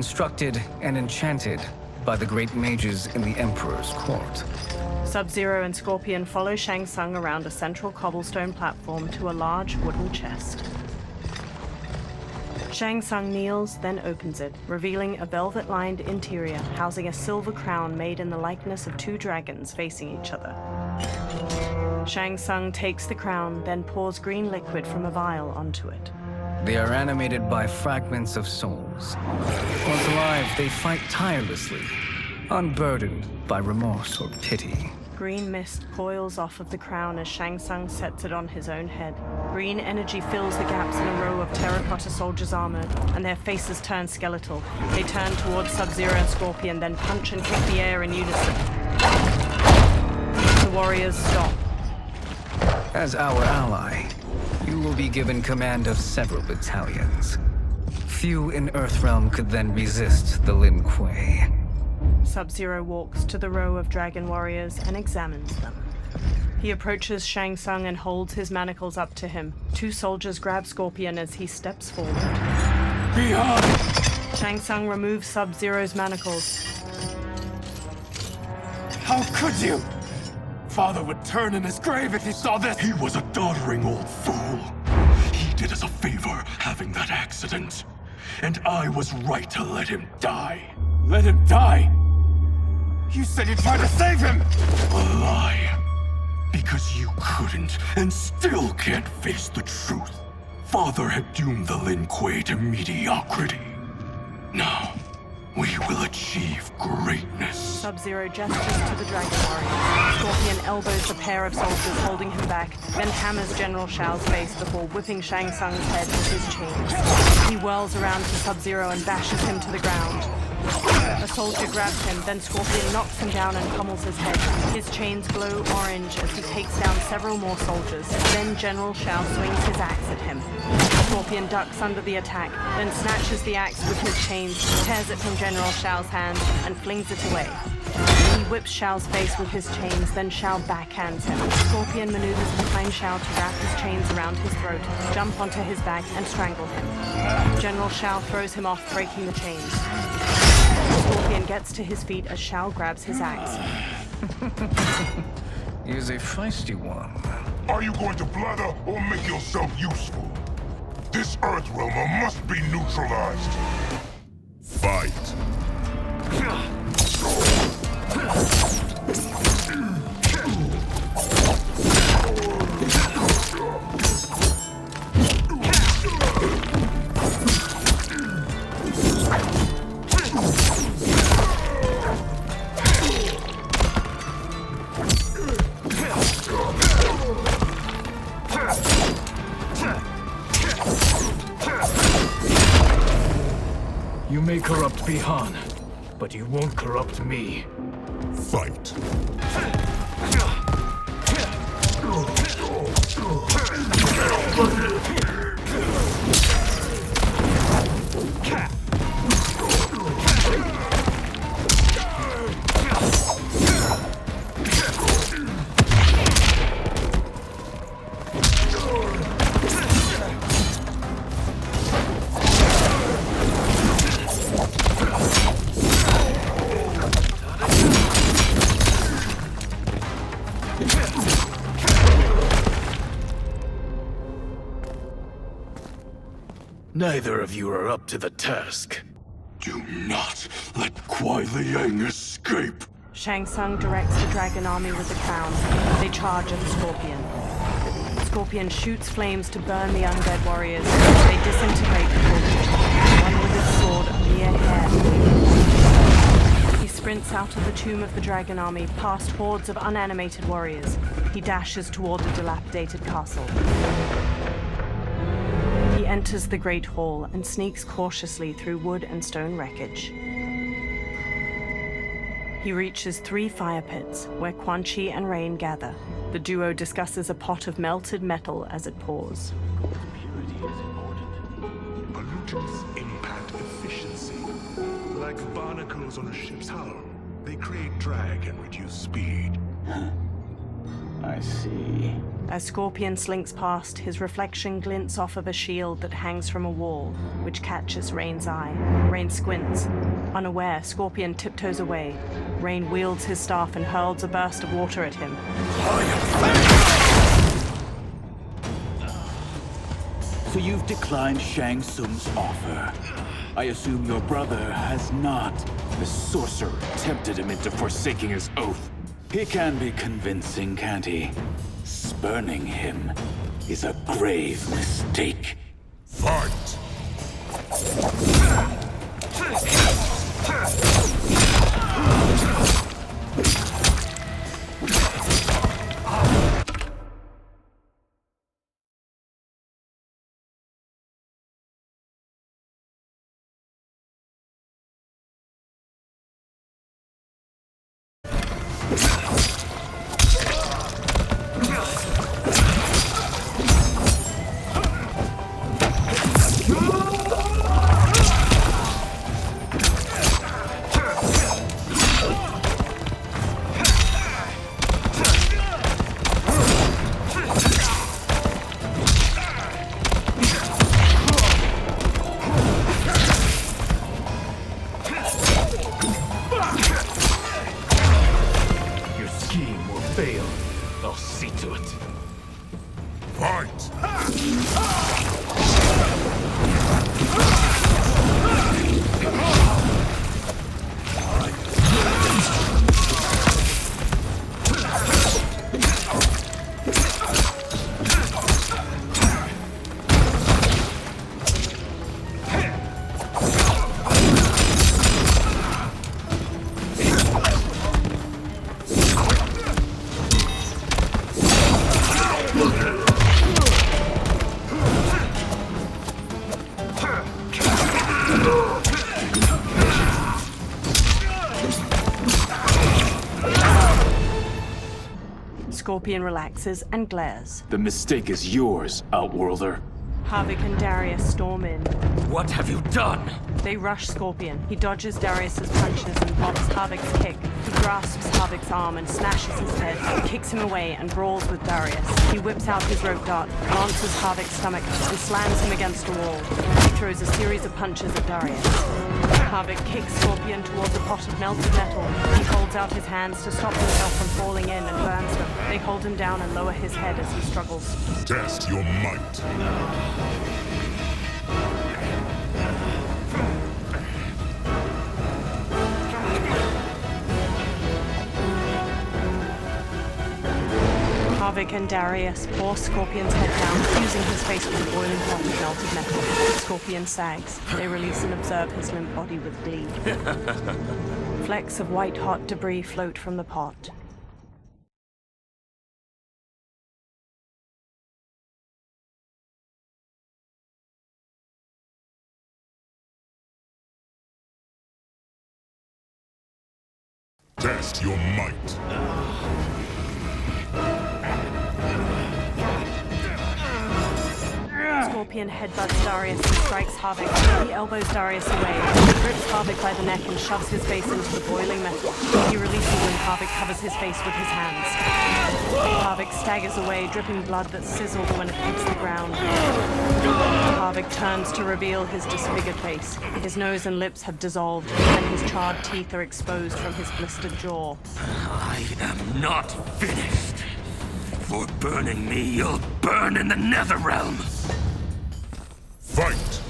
Instructed and enchanted by the great mages in the Emperor's court. Sub-Zero and Scorpion follow Shang Tsung around a central cobblestone platform to a large wooden chest. Shang Tsung kneels, then opens it, revealing a velvet-lined interior housing a silver crown made in the likeness of two dragons facing each other. Shang Tsung takes the crown, then pours green liquid from a vial onto it. They are animated by fragments of souls. Once alive, they fight tirelessly, unburdened by remorse or pity. Green mist coils off of the crown as Shang Tsung sets it on his own head. Green energy fills the gaps in a row of terracotta soldiers armored, and their faces turn skeletal. They turn towards Sub-Zero and Scorpion, then punch and kick the air in unison. The warriors stop. As our ally, you will be given command of several battalions. Few in Earthrealm could then resist the Lin Kuei. Sub-Zero walks to the row of dragon warriors and examines them. He approaches Shang Tsung and holds his manacles up to him. Two soldiers grab Scorpion as he steps forward. Behind! Shang Tsung removes Sub-Zero's manacles. How could you? Father would turn in his grave if he saw this! He was a doddering old fool. He did us a favor having that accident. And I was right to let him die. Let him die? You said you tried to save him! A lie. Because you couldn't and still can't face the truth. Father had doomed the Lin Kuei to mediocrity. Now, we will achieve greatness. Sub-Zero gestures to the dragon warrior. Scorpion elbows the pair of soldiers holding him back, then hammers General Shao's face before whipping Shang Tsung's head with his chains. He whirls around to Sub-Zero and bashes him to the ground. A soldier grabs him, then Scorpion knocks him down and pummels his head. His chains glow orange as he takes down several more soldiers. Then General Shao swings his axe at him. Scorpion ducks under the attack, then snatches the axe with his chains, tears it from General Shao's hand, and flings it away. He whips Shao's face with his chains, then Shao backhands him. Scorpion maneuvers behind Shao to wrap his chains around his throat, jump onto his back, and strangle him. General Shao throws him off, breaking the chains. Scorpion gets to his feet as Shao grabs his axe. He's a feisty one. Are you going to blather or make yourself useful? This Earthrealmer must be neutralized. Fight. You may corrupt Bihan, but you won't corrupt me. Fight. Neither of you are up to the task. Do not let Kuai Liang escape. Shang Tsung directs the dragon army with the crown. They charge at the Scorpion. Scorpion shoots flames to burn the undead warriors. They disintegrate before reaching one with his sword a mere hair. He sprints out of the tomb of the dragon army, past hordes of unanimated warriors. He dashes toward the dilapidated castle. He enters the Great Hall and sneaks cautiously through wood and stone wreckage. He reaches 3 fire pits, where Quan Chi and Rain gather. The duo discusses a pot of melted metal as it pours. Purity is important. Pollutants impact efficiency. Like barnacles on a ship's hull, they create drag and reduce speed. I see. As Scorpion slinks past, his reflection glints off of a shield that hangs from a wall, which catches Rain's eye. Rain squints. Unaware, Scorpion tiptoes away. Rain wields his staff and hurls a burst of water at him. So you've declined Shang Tsung's offer. I assume your brother has not. The sorcerer tempted him into forsaking his oath. He can be convincing, can't he? Spurning him is a grave mistake. Fight! I'll see to it. Fight! Scorpion relaxes and glares. The mistake is yours, Outworlder. Havik and Darius storm in. What have you done? They rush Scorpion. He dodges Darius's punches and blocks Havik's kick. He grasps Havik's arm and smashes his head, kicks him away and brawls with Darius. He whips out his rope dart, lances Havik's stomach, and slams him against a wall. He throws a series of punches at Darius. Havik kicks Scorpion towards a pot of melted metal. He holds out his hands to stop himself from falling in and burns them. They hold him down and lower his head as he struggles. Test your might. Havik and Darius force Scorpion's head down, fusing his face with a boiling pot of melted metal. Scorpion sags. They release and observe his limp body with glee. Flecks of white-hot debris float from the pot. Test your might. Scorpion headbutts Darius and strikes Havik. He elbows Darius away, grips Havik by the neck and shoves his face into the boiling metal. He releases when Havik covers his face with his hands. Havik staggers away, dripping blood that sizzles when it hits the ground. Havik turns to reveal his disfigured face. His nose and lips have dissolved, and his charred teeth are exposed from his blistered jaw. I am not finished. For burning me, you'll burn in the Netherrealm. Fight!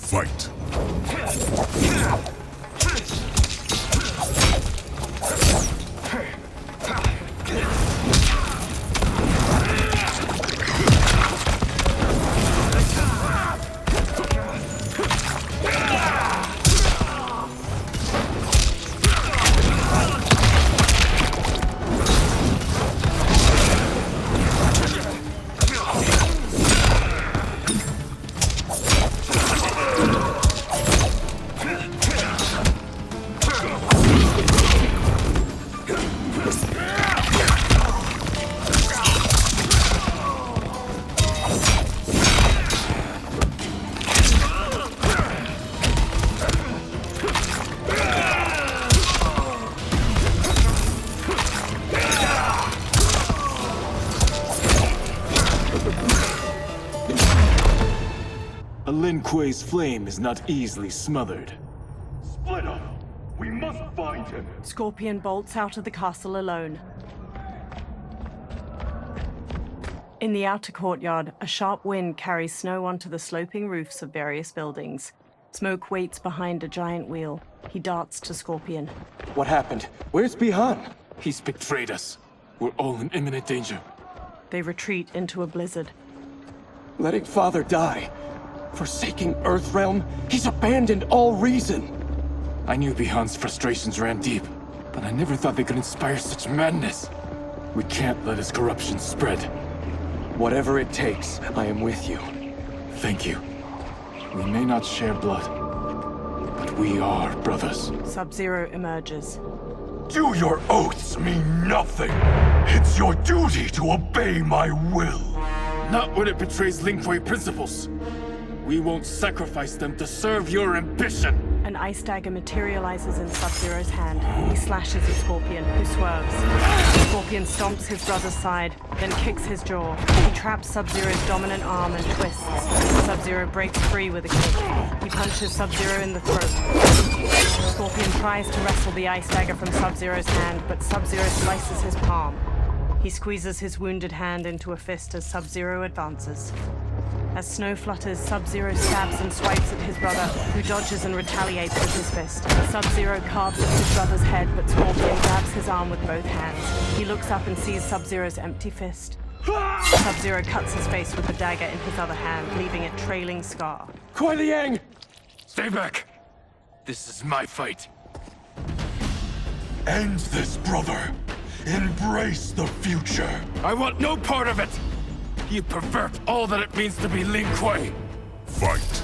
Fight. Lin Kuei's flame is not easily smothered. Split up! We must find him! Scorpion bolts out of the castle alone. In the outer courtyard, a sharp wind carries snow onto the sloping roofs of various buildings. Smoke waits behind a giant wheel. He darts to Scorpion. What happened? Where's Bihan? He's betrayed us. We're all in imminent danger. They retreat into a blizzard. Letting Father die. Forsaking Earthrealm, he's abandoned all reason. I knew Bihan's frustrations ran deep, but I never thought they could inspire such madness. We can't let his corruption spread. Whatever it takes, I am with you. Thank you. We may not share blood, but we are brothers. Sub-Zero emerges. Do your oaths mean nothing? It's your duty to obey my will. Not when it betrays Lin Kuei principles. We won't sacrifice them to serve your ambition. An ice dagger materializes in Sub-Zero's hand. He slashes at Scorpion, who swerves. Scorpion stomps his brother's side, then kicks his jaw. He traps Sub-Zero's dominant arm and twists. Sub-Zero breaks free with a kick. He punches Sub-Zero in the throat. Scorpion tries to wrestle the ice dagger from Sub-Zero's hand, but Sub-Zero slices his palm. He squeezes his wounded hand into a fist as Sub-Zero advances. As snow flutters, Sub-Zero stabs and swipes at his brother, who dodges and retaliates with his fist. Sub-Zero carves at his brother's head, but Scorpion grabs his arm with both hands. He looks up and sees Sub-Zero's empty fist. Sub-Zero cuts his face with the dagger in his other hand, leaving a trailing scar. Kuei Liang! Stay back! This is my fight. End this, brother. Embrace the future. I want no part of it! You pervert all that it means to be Lin Kuei! Fight.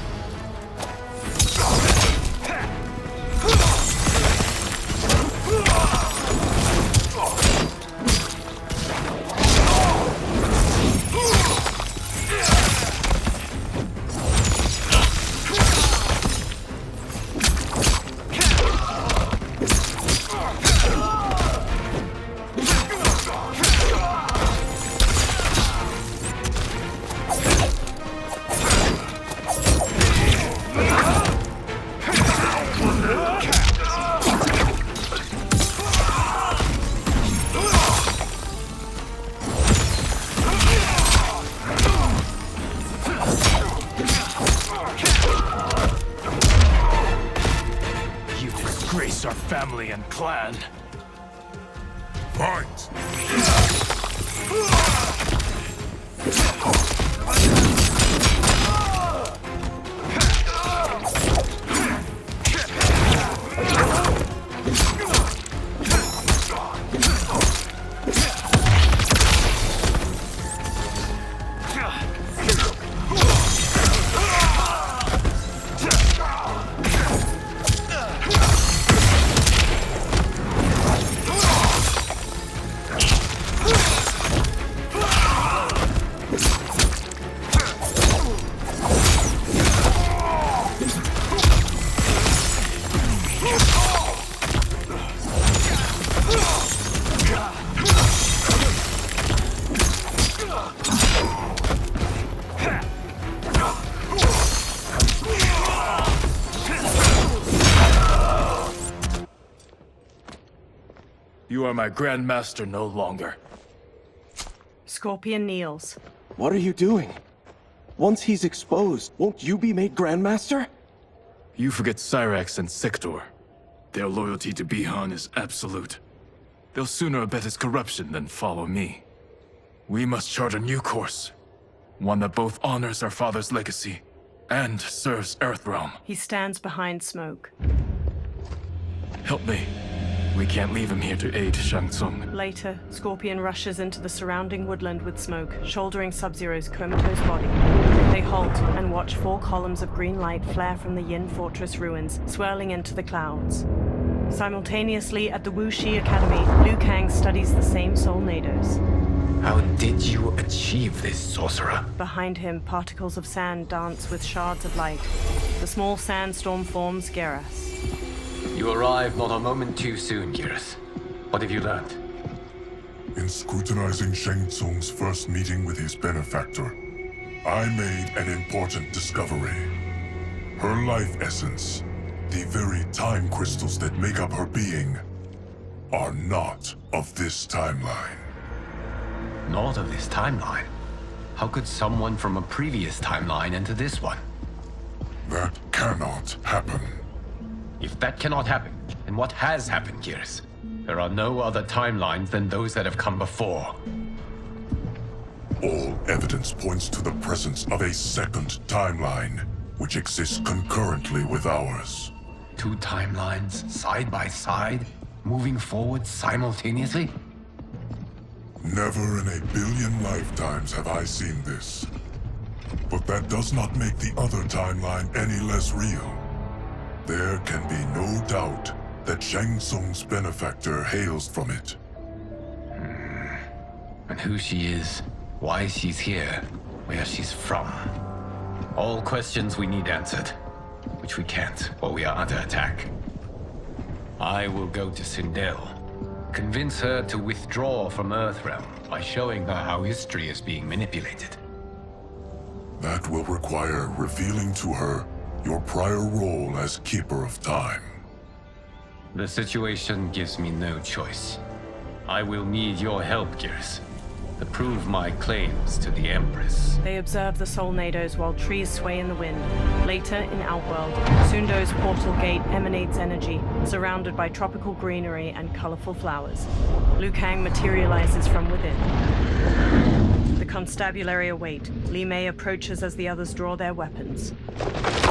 Our family and clan. Fight. You are my Grandmaster no longer. Scorpion kneels. What are you doing? Once he's exposed, won't you be made Grandmaster? You forget Cyrax and Sector. Their loyalty to Bihan is absolute. They'll sooner abet his corruption than follow me. We must chart a new course. One that both honors our father's legacy and serves Earthrealm. He stands behind Smoke. Help me. We can't leave him here to aid Shang Tsung. Later, Scorpion rushes into the surrounding woodland with Smoke, shouldering Sub-Zero's comatose body. They halt and watch 4 columns of green light flare from the Yin Fortress ruins, swirling into the clouds. Simultaneously, at the Wuxi Academy, Liu Kang studies the same Soul Nados. How did you achieve this, sorcerer? Behind him, particles of sand dance with shards of light. The small sandstorm forms Geras. You arrived not a moment too soon, Geras. What have you learned? In scrutinizing Shang Tsung's first meeting with his benefactor, I made an important discovery. Her life essence, the very time crystals that make up her being, are not of this timeline. Not of this timeline? How could someone from a previous timeline enter this one? That cannot happen. If that cannot happen, then what has happened, Geras? There are no other timelines than those that have come before. All evidence points to the presence of a second timeline, which exists concurrently with ours. 2 timelines, side by side, moving forward simultaneously? Never in a billion lifetimes have I seen this. But that does not make the other timeline any less real. There can be no doubt that Shang Tsung's benefactor hails from it. And who she is, why she's here, where she's from. All questions we need answered, which we can't, or we are under attack. I will go to Sindel, convince her to withdraw from Earthrealm by showing her how history is being manipulated. That will require revealing to her your prior role as Keeper of Time. The situation gives me no choice. I will need your help, Geras, to prove my claims to the Empress. They observe the Soul Nados while trees sway in the wind. Later, in Outworld, Sundo's portal gate emanates energy, surrounded by tropical greenery and colorful flowers. Liu Kang materializes from within. The constabulary await. Li Mei approaches as the others draw their weapons.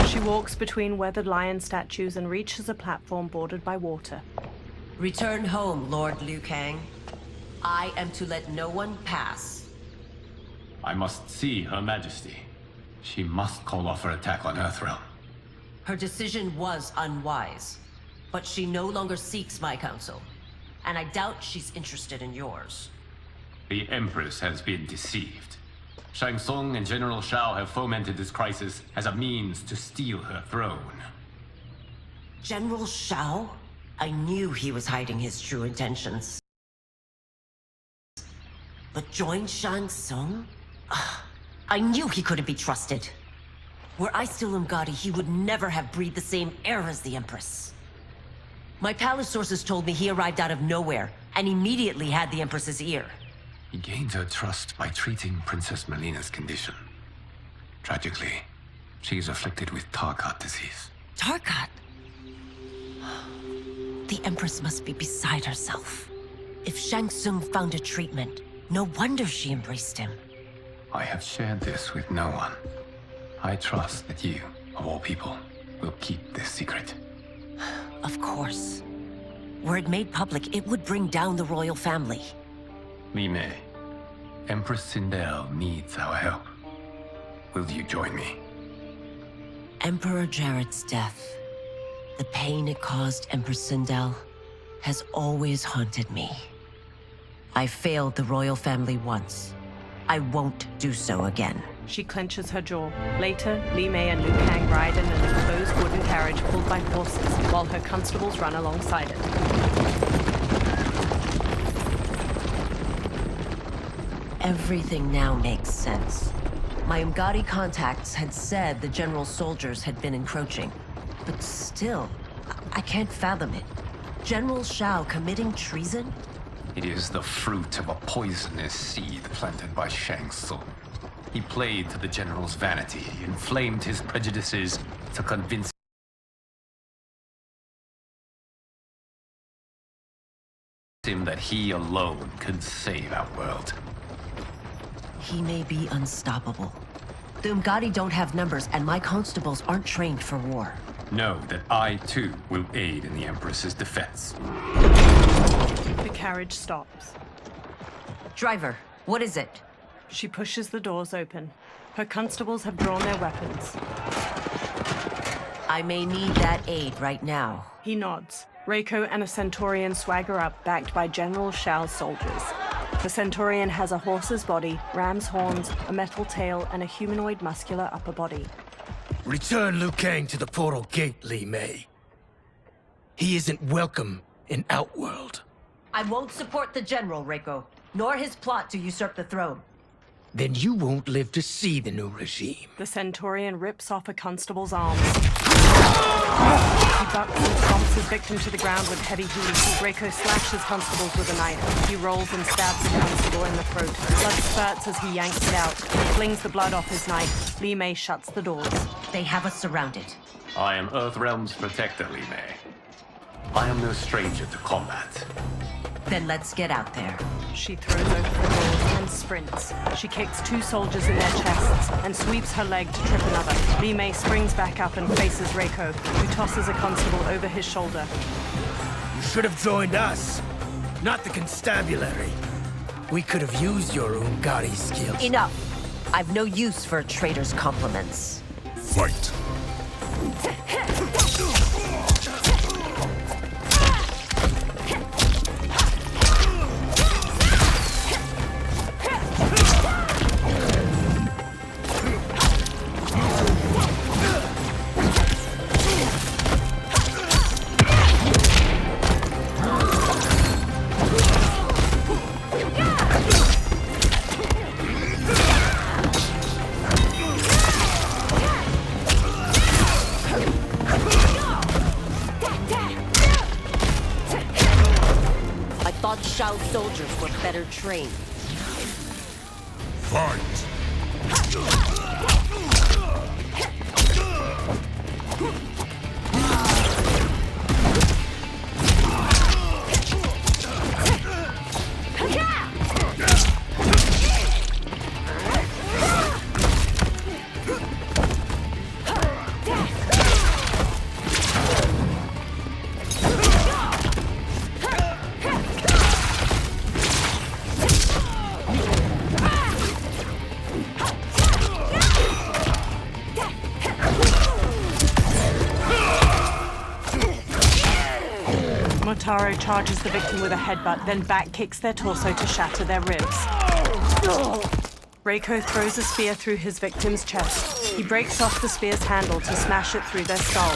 She walks between weathered lion statues and reaches a platform bordered by water. Return home, Lord Liu Kang. I am to let no one pass. I must see Her Majesty. She must call off her attack on Earthrealm. Her decision was unwise, but she no longer seeks my counsel, and I doubt she's interested in yours. The Empress has been deceived. Shang Tsung and General Shao have fomented this crisis as a means to steal her throne. General Shao? I knew he was hiding his true intentions. But join Shang Tsung? I knew he couldn't be trusted. Were I still Umgadi, he would never have breathed the same air as the Empress. My palace sources told me he arrived out of nowhere, and immediately had the Empress's ear. He gained her trust by treating Princess Melina's condition. Tragically, she is afflicted with Tarkat disease. Tarkat? The Empress must be beside herself. If Shang Tsung found a treatment, no wonder she embraced him. I have shared this with no one. I trust that you, of all people, will keep this secret. Of course. Were it made public, it would bring down the royal family. Li Mei, Empress Sindel needs our help. Will you join me? Emperor Jarrett's death, the pain it caused Empress Sindel, has always haunted me. I failed the royal family once. I won't do so again. She clenches her jaw. Later, Li Mei and Liu Kang ride in an enclosed wooden carriage pulled by horses, while her constables run alongside it. Everything now makes sense. My Umgadi contacts had said the general soldiers had been encroaching. But still, I can't fathom it. General Shao committing treason? It is the fruit of a poisonous seed planted by Shang Tsung. He played to the general's vanity, inflamed his prejudices to convince him that he alone can save our world. He may be unstoppable. The Umgadi don't have numbers, and my constables aren't trained for war. Know that I, too, will aid in the Empress's defense. The carriage stops. Driver, what is it? She pushes the doors open. Her constables have drawn their weapons. I may need that aid right now. He nods. Reiko and a Centaurian swagger up, backed by General Shao's soldiers. The Centaurian has a horse's body, ram's horns, a metal tail, and a humanoid muscular upper body. Return Liu Kang to the portal gate, Li Mei. He isn't welcome in Outworld. I won't support the General, Reiko, nor his plot to usurp the throne. Then you won't live to see the new regime. The Centaurian rips off a constable's arms. He bucks and stomps his victim to the ground with heavy heat. Reiko slashes constables with a knife. He rolls and stabs the constable in the throat. Blood spurts as he yanks it out. He flings the blood off his knife. Li Mei shuts the doors. They have us surrounded. I am Earthrealm's protector, Li Mei. I am no stranger to combat. Then let's get out there. She throws open the doors and sprints. She kicks two soldiers in their chests and sweeps her leg to trip another. Li Mei springs back up and faces Reiko, who tosses a constable over his shoulder. You should have joined us, not the constabulary. We could have used your Umgadi skills. Enough! I've no use for a traitor's compliments. Fight! Shao's soldiers were better trained. Fight! Motaro charges the victim with a headbutt, then back kicks their torso to shatter their ribs. Reiko throws a spear through his victim's chest. He breaks off the spear's handle to smash it through their skull.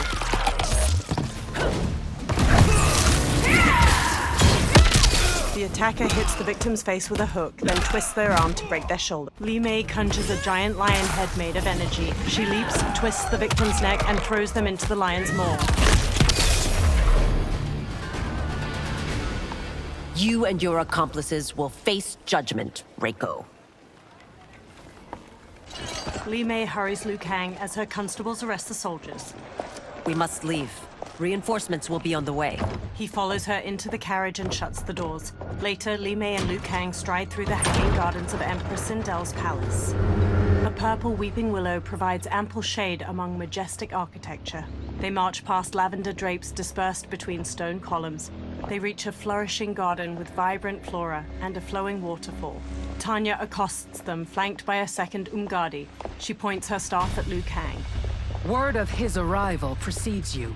The attacker hits the victim's face with a hook, then twists their arm to break their shoulder. Li Mei conjures a giant lion head made of energy. She leaps, twists the victim's neck, and throws them into the lion's maw. You and your accomplices will face judgment, Reiko. Li Mei hurries Liu Kang as her constables arrest the soldiers. We must leave. Reinforcements will be on the way. He follows her into the carriage and shuts the doors. Later, Li Mei and Liu Kang stride through the hanging gardens of Empress Sindel's palace. A purple weeping willow provides ample shade among majestic architecture. They march past lavender drapes dispersed between stone columns. They reach a flourishing garden with vibrant flora and a flowing waterfall. Tanya accosts them, flanked by a second Umgadi. She points her staff at Liu Kang. Word of his arrival precedes you.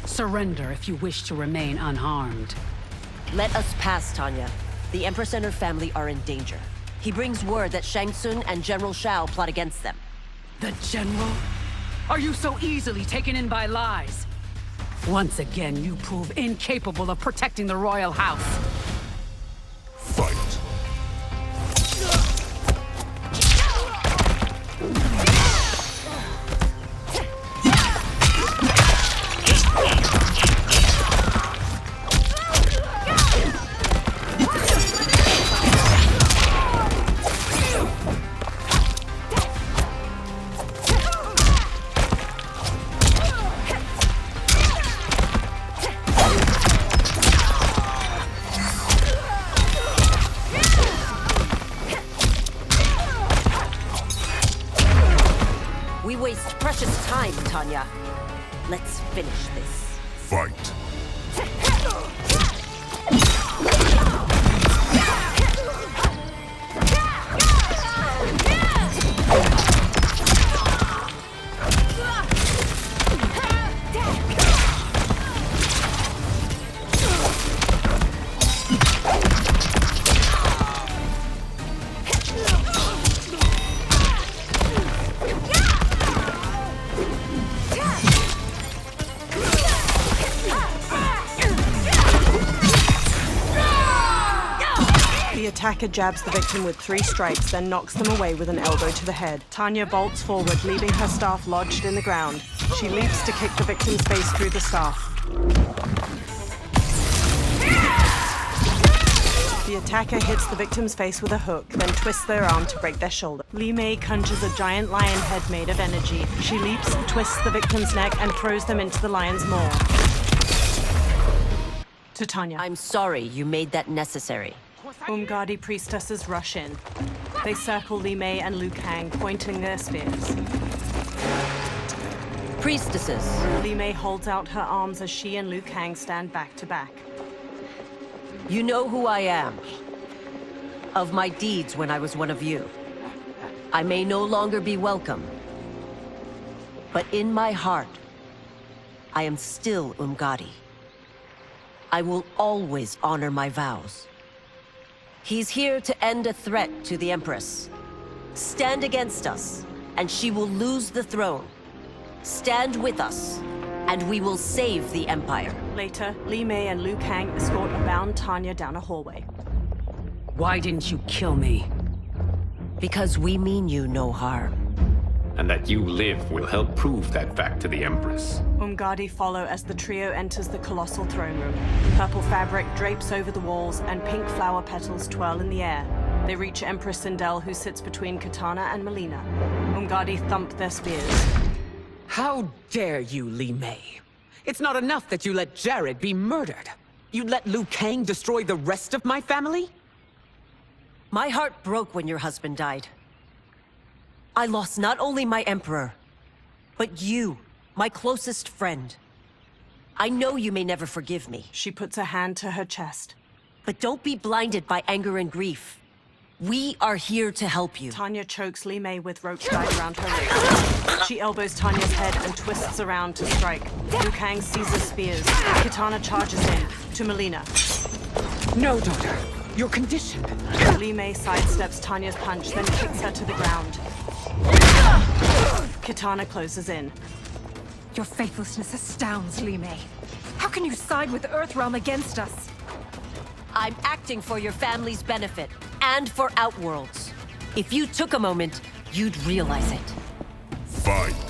Surrender if you wish to remain unharmed. Let us pass, Tanya. The Empress and her family are in danger. He brings word that Shang Tsung and General Shao plot against them. The General? Are you so easily taken in by lies? Once again, you prove incapable of protecting the royal house. Fight! Tanya. Let's finish this. Fight. The attacker jabs the victim with 3 strikes, then knocks them away with an elbow to the head. Tanya bolts forward, leaving her staff lodged in the ground. She leaps to kick the victim's face through the staff. The attacker hits the victim's face with a hook, then twists their arm to break their shoulder. Li Mei conjures a giant lion head made of energy. She leaps, twists the victim's neck, and throws them into the lion's maw. To Tanya. I'm sorry you made that necessary. Umgadi priestesses rush in. They circle Li Mei and Liu Kang, pointing their spears. Priestesses. Li Mei holds out her arms as she and Liu Kang stand back to back. You know who I am. Of my deeds when I was one of you. I may no longer be welcome. But in my heart, I am still Umgadi. I will always honor my vows. He's here to end a threat to the Empress. Stand against us, and she will lose the throne. Stand with us, and we will save the Empire. Later, Li Mei and Liu Kang escort a bound Tanya down a hallway. Why didn't you kill me? Because we mean you no harm. And that you live will help prove that fact to the Empress. Umgadi follow as the trio enters the colossal throne room. Purple fabric drapes over the walls, and pink flower petals twirl in the air. They reach Empress Sindel, who sits between Kitana and Melina. Umgadi thump their spears. How dare you, Li Mei? It's not enough that you let Jared be murdered. You'd let Liu Kang destroy the rest of my family? My heart broke when your husband died. I lost not only my Emperor, but you, my closest friend. I know you may never forgive me. She puts a hand to her chest. But don't be blinded by anger and grief. We are here to help you. Tanya chokes Li Mei with rope tied around her wrist. She elbows Tanya's head and twists around to strike. Liu Kang seizes spears. Kitana charges in. To Melina. No, daughter. You're conditioned. Li Mei sidesteps Tanya's punch, then kicks her to the ground. Kitana closes in. Your faithlessness astounds, Li Mei. How can you side with Earthrealm against us? I'm acting for your family's benefit, and for Outworld's. If you took a moment, you'd realize it. Fight.